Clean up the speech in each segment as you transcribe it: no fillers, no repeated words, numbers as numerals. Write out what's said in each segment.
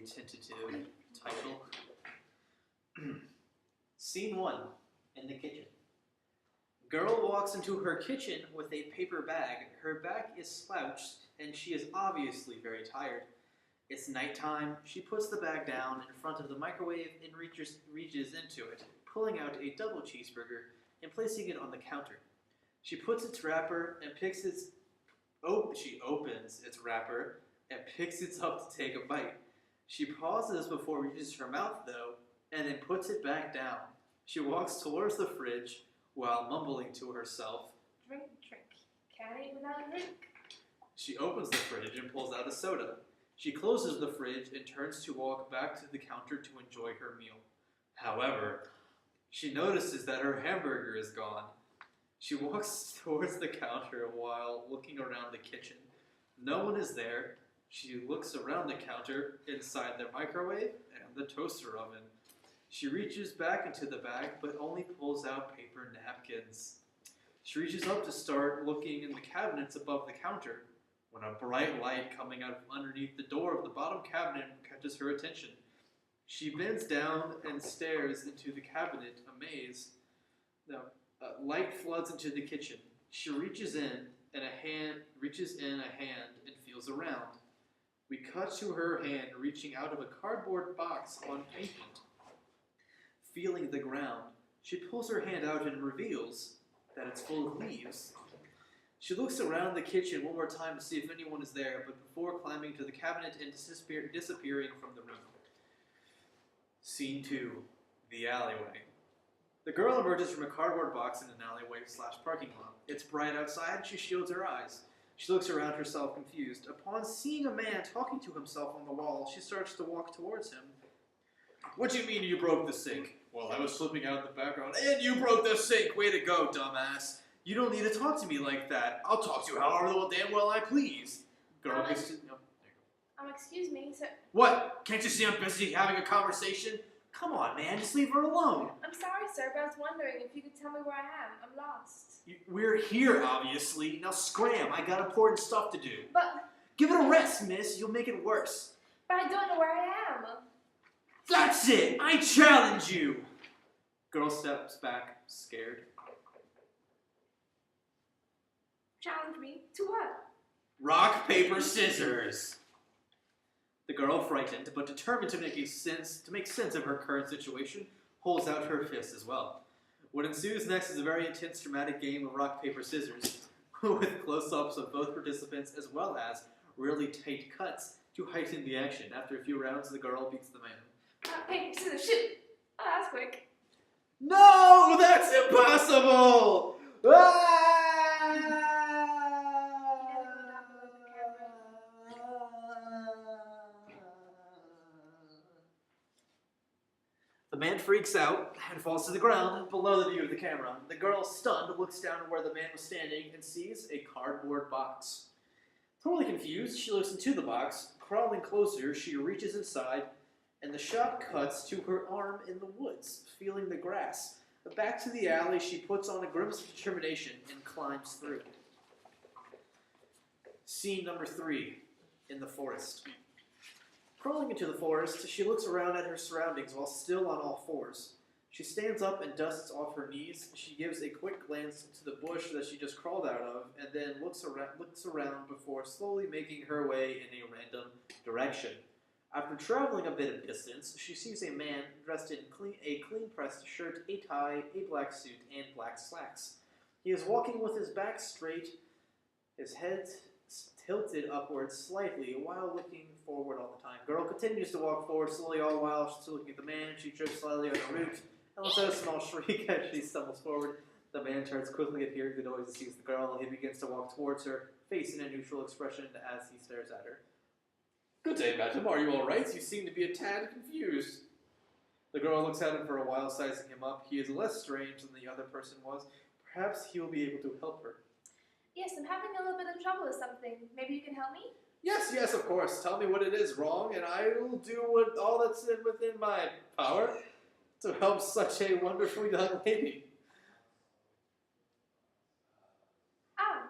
tentative title. Scene 1, in the kitchen. Girl walks into her kitchen with a paper bag. Her back is slouched, and she is obviously very tired. It's nighttime. She puts the bag down in front of the microwave and reaches into it, pulling out a double cheeseburger and placing it on the counter. She puts its wrapper and picks its... she opens its wrapper and picks it up to take a bite. She pauses before it reaches her mouth, though, and then puts it back down. She walks towards the fridge while mumbling to herself, Drink. Can't eat without a drink. She opens the fridge and pulls out a soda. She closes the fridge and turns to walk back to the counter to enjoy her meal. However, she notices that her hamburger is gone. She walks towards the counter while looking around the kitchen. No one is there. She looks around the counter, inside the microwave and the toaster oven. She reaches back into the bag, but only pulls out paper napkins. She reaches up to start looking in the cabinets above the counter, when a bright light coming out from underneath the door of the bottom cabinet catches her attention. She bends down and stares into the cabinet, amazed. Light floods into the kitchen. She reaches in a hand and feels around. We cut to her hand reaching out of a cardboard box on pavement. Feeling the ground, she pulls her hand out and reveals that it's full of leaves. She looks around the kitchen one more time to see if anyone is there, but before climbing to the cabinet and disappearing from the room. Scene 2, the alleyway. The girl emerges from a cardboard box in an alleyway/parking lot. It's bright outside and she shields her eyes. She looks around herself confused. Upon seeing a man talking to himself on the wall, she starts to walk towards him. What do you mean you broke the sink? Well, I was slipping out in the background. And you broke the sink! Way to go, dumbass. You don't need to talk to me like that. I'll talk to you however damn well I please. Girl gets to... No, there you go. Excuse me, sir. What? Can't you see I'm busy having a conversation? Come on, man. Just leave her alone. I'm sorry, sir, but I was wondering if you could tell me where I am. I'm lost. We're here, obviously. Now scram. I got important stuff to do. But... Give it a rest, miss. You'll make it worse. But I don't know where I am. That's it! I challenge you! Girl steps back, scared. Challenge me? To what? Rock, paper, scissors! The girl, frightened, but determined to make sense of her current situation, holds out her fist as well. What ensues next is a very intense, dramatic game of rock, paper, scissors, with close-ups of both participants as well as really tight cuts to heighten the action. After a few rounds, the girl beats the man. Paper, scissors, shoot! Oh, that's quick. No! That's impossible! The man freaks out and falls to the ground below the view of the camera. The girl, stunned, looks down at where the man was standing and sees a cardboard box. Totally confused, she looks into the box. Crawling closer, she reaches inside, and the shot cuts to her arm in the woods, feeling the grass. Back to the alley, she puts on a grimace of determination and climbs through. Scene number 3, in the forest. Crawling into the forest, she looks around at her surroundings while still on all fours. She stands up and dusts off her knees. She gives a quick glance to the bush that she just crawled out of, and then looks around before slowly making her way in a random direction. After traveling a bit of distance, she sees a man dressed in a clean-pressed shirt, a tie, a black suit, and black slacks. He is walking with his back straight, his head tilted upwards slightly while looking forward all the time. Girl continues to walk forward slowly all while she's still looking at the man. She trips slightly on the root and lets out a small shriek as she stumbles forward. The man turns quickly at hearing the noise and sees the girl. He begins to walk towards her, facing a neutral expression as he stares at her. Good day, madam. Are you all right? You seem to be a tad confused. The girl looks at him for a while, sizing him up. He is less strange than the other person was. Perhaps he will be able to help her. Yes, I'm having a little bit of trouble with something. Maybe you can help me? Yes, of course. Tell me what it is wrong, and I will do all that's within my power to help such a wonderful young lady.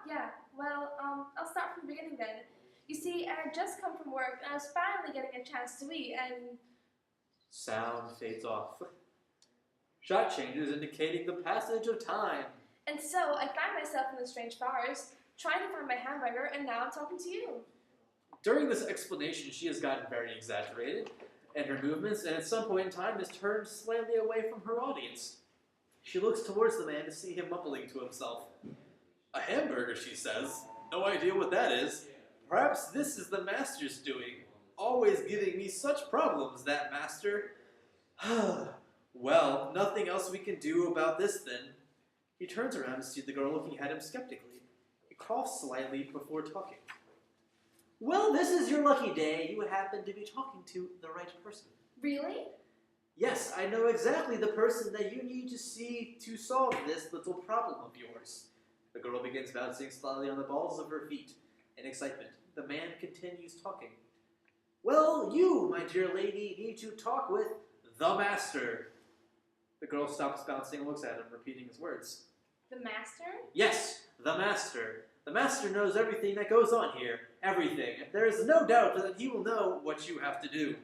Yeah. Well, I'll start from the beginning then. You see, I had just come from work and I was finally getting a chance to eat and... Sound fades off. Shot changes indicating the passage of time. And so I find myself in the strange forest, trying to find my hamburger, and now I'm talking to you. During this explanation, she has gotten very exaggerated in her movements, and at some point in time has turned slightly away from her audience. She looks towards the man to see him mumbling to himself. A hamburger, she says. No idea what that is. Perhaps this is the master's doing. Always giving me such problems, that master. Well, nothing else we can do about this then. He turns around to see the girl looking at him skeptically. He coughs slightly before talking. Well, this is your lucky day. You happen to be talking to the right person. Really? Yes, I know exactly the person that you need to see to solve this little problem of yours. The girl begins bouncing slightly on the balls of her feet in excitement. The man continues talking. Well, you, my dear lady, need to talk with the master. The girl stops bouncing and looks at him, repeating his words. The master? Yes, the master. The master knows everything that goes on here. Everything. There is no doubt that he will know what you have to do.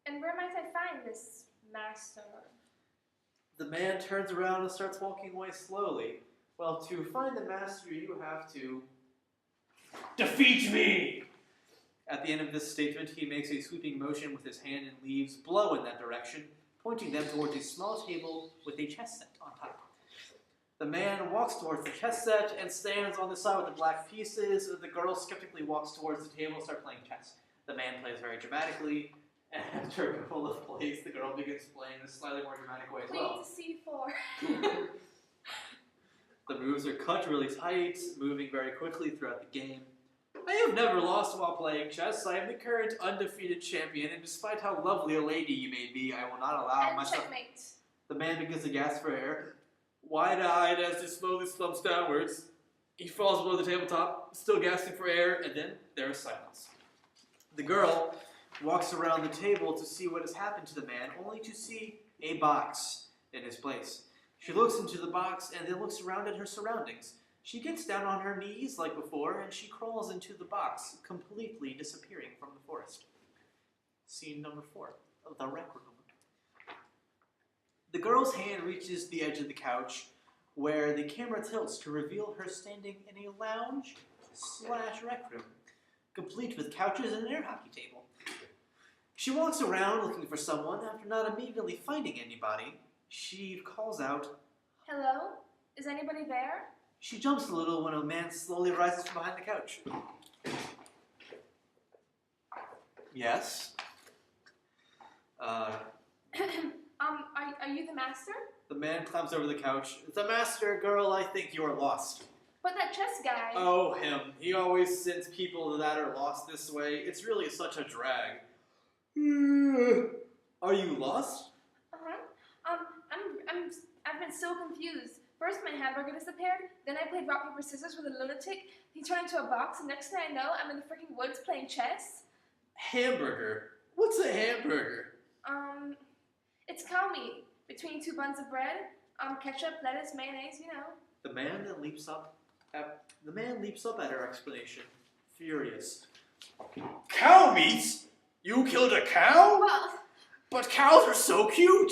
And where might I find this master? The man turns around and starts walking away slowly. Well, to find the master, you have to defeat me! At the end of this statement, he makes a sweeping motion with his hand and leaves blow in that direction, pointing them towards a small table with a chess set on top. The man walks towards the chess set and stands on the side with the black pieces. The girl skeptically walks towards the table and starts playing chess. The man plays very dramatically, and after a couple of plays, the girl begins playing in a slightly more dramatic way as well. Queen to c4. The moves are cut really tight, moving very quickly throughout the game. I have never lost while playing chess. I am the current undefeated champion, and despite how lovely a lady you may be, I will not allow And myself... checkmate. The man begins to gasp for air. Wide-eyed as he slowly slumps downwards. He falls below the tabletop, still gasping for air, and then there is silence. The girl walks around the table to see what has happened to the man, only to see a box in his place. She looks into the box and then looks around at her surroundings. She gets down on her knees like before, and she crawls into the box, completely disappearing from the forest. Scene number 4, the rec room. The girl's hand reaches the edge of the couch, where the camera tilts to reveal her standing in a lounge/rec room, complete with couches and an air hockey table. She walks around looking for someone. After not immediately finding anybody, she calls out, Hello? Is anybody there? She jumps a little when a man slowly rises from behind the couch. Yes? Are you the master? The man climbs over the couch. The master, girl, I think you are lost. But that chess guy... Oh, him. He always sends people that are lost this way. It's really such a drag. Are you lost? Uh-huh. I've been so confused. First my hamburger disappeared, then I played rock, paper, scissors with a lunatic, he turned into a box, and next thing I know, I'm in the freaking woods playing chess. Hamburger? What's a hamburger? It's cow meat, between 2 buns of bread, ketchup, lettuce, mayonnaise, you know. The man leaps up at her explanation, furious. Cow meat? You killed a cow? Well... But cows are so cute!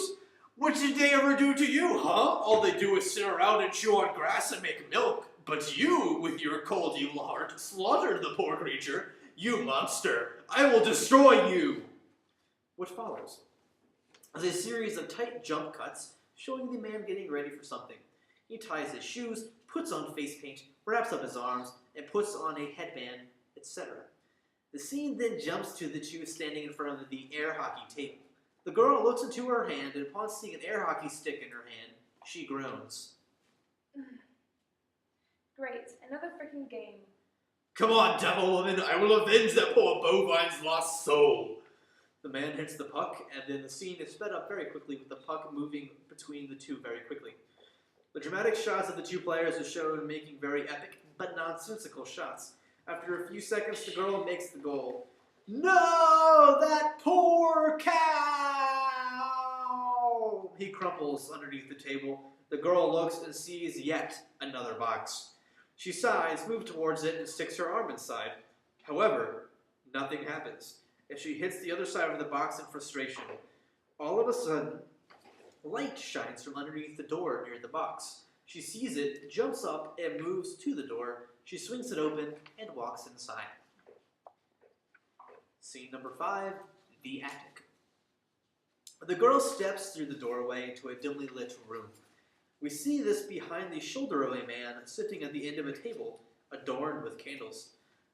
What did they ever do to you, huh? All they do is sit around and chew on grass and make milk. But you, with your cold evil heart, slaughtered the poor creature. You monster! I will destroy you! What follows is a series of tight jump cuts showing the man getting ready for something. He ties his shoes, puts on face paint, wraps up his arms, and puts on a headband, etc. The scene then jumps to the two standing in front of the air hockey table. The girl looks into her hand, and upon seeing an air hockey stick in her hand, she groans. Great, another freaking game. Come on, devil woman, I will avenge that poor bovine's lost soul. The man hits the puck, and then the scene is sped up very quickly with the puck moving between the two very quickly. The dramatic shots of the two players are shown making very epic but nonsensical shots. After a few seconds, the girl makes the goal. No! That poor cow! He crumples underneath the table. The girl looks and sees yet another box. She sighs, moves towards it, and sticks her arm inside. However, nothing happens, and she hits the other side of the box in frustration. All of a sudden, light shines from underneath the door near the box. She sees it, jumps up, and moves to the door. She swings it open and walks inside. Scene number 5, the attic. The girl steps through the doorway into a dimly lit room. We see this behind the shoulder of a man sitting at the end of a table, adorned with candles.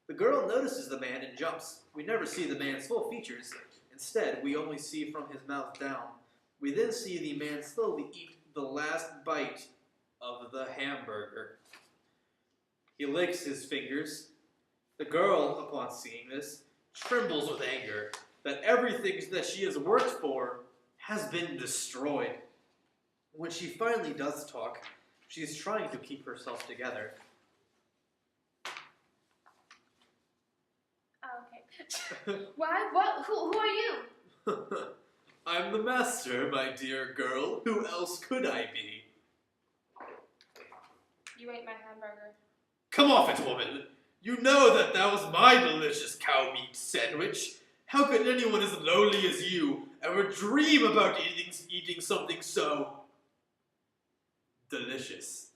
The girl notices the man and jumps. We never see the man's full features. Instead, we only see from his mouth down. We then see the man slowly eat the last bite of the hamburger. He licks his fingers. The girl, upon seeing this, trembles with anger that everything that she has worked for has been destroyed. When she finally does talk, she is trying to keep herself together. Oh, okay. Why? What? Who are you? I'm the master, my dear girl. Who else could I be? You ate my hamburger. Come off it, woman. You know that was my delicious cow meat sandwich. How could anyone as lowly as you ever dream about eating something so delicious?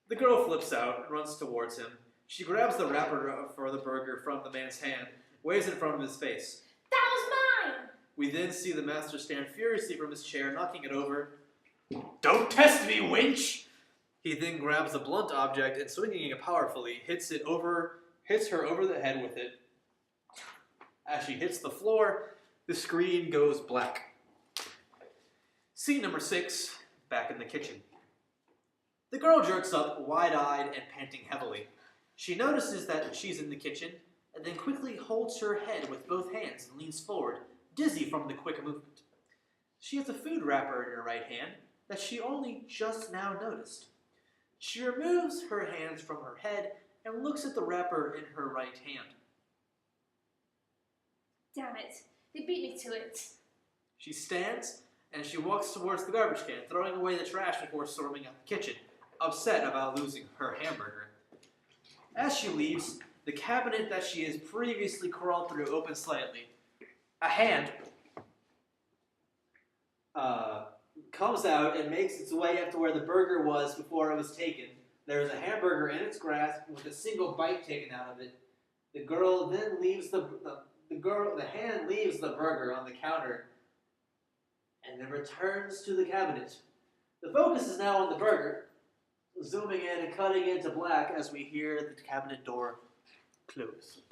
The girl flips out and runs towards him. She grabs the wrapper for the burger from the man's hand, waves it in front of his face. That was mine! We then see the master stand furiously from his chair, knocking it over. Don't test me, wench! He then grabs a blunt object and, swinging it powerfully, hits her over the head with it. As she hits the floor, the screen goes black. Scene number 6, back in the kitchen. The girl jerks up, wide-eyed and panting heavily. She notices that she's in the kitchen, and then quickly holds her head with both hands and leans forward, dizzy from the quick movement. She has a food wrapper in her right hand that she only just now noticed. She removes her hands from her head and looks at the wrapper in her right hand. Damn it. They beat me to it. She stands and she walks towards the garbage can, throwing away the trash before storming out the kitchen, upset about losing her hamburger. As she leaves, the cabinet that she has previously crawled through opens slightly. A hand comes out and makes its way up to where the burger was before it was taken. There is a hamburger in its grasp with a single bite taken out of it. The girl then leaves the hand leaves the burger on the counter and then returns to the cabinet. The focus is now on the burger, zooming in and cutting into black as we hear the cabinet door close.